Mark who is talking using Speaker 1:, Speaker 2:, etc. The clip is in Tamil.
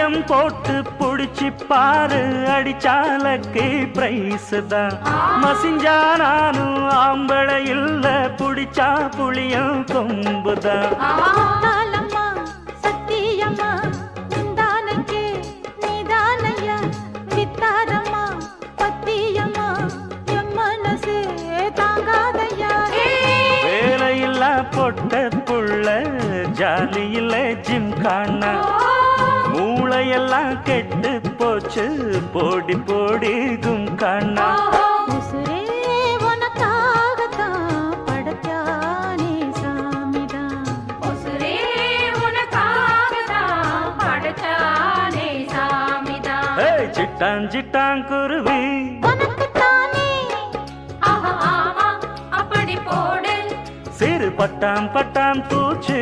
Speaker 1: பந்தயம் போட்டு புடிச்சு பாரு, அடிச்சாலக்கு பிரைஸ் தான். மசிஞ்சா நானும் ஆம்பளை இல்ல, புடிச்சா புளியும் கொம்புதான். வேலையில்லா பொட்ட புள்ள, ஜாலியில ஜிம்கானா, மூளையெல்லாம் கெட்டு போச்சு, போடி போடி கும்கானா. சிட்டான் சிட்டான் குருவி சிறு பட்டாம் பட்டாம் பூச்சி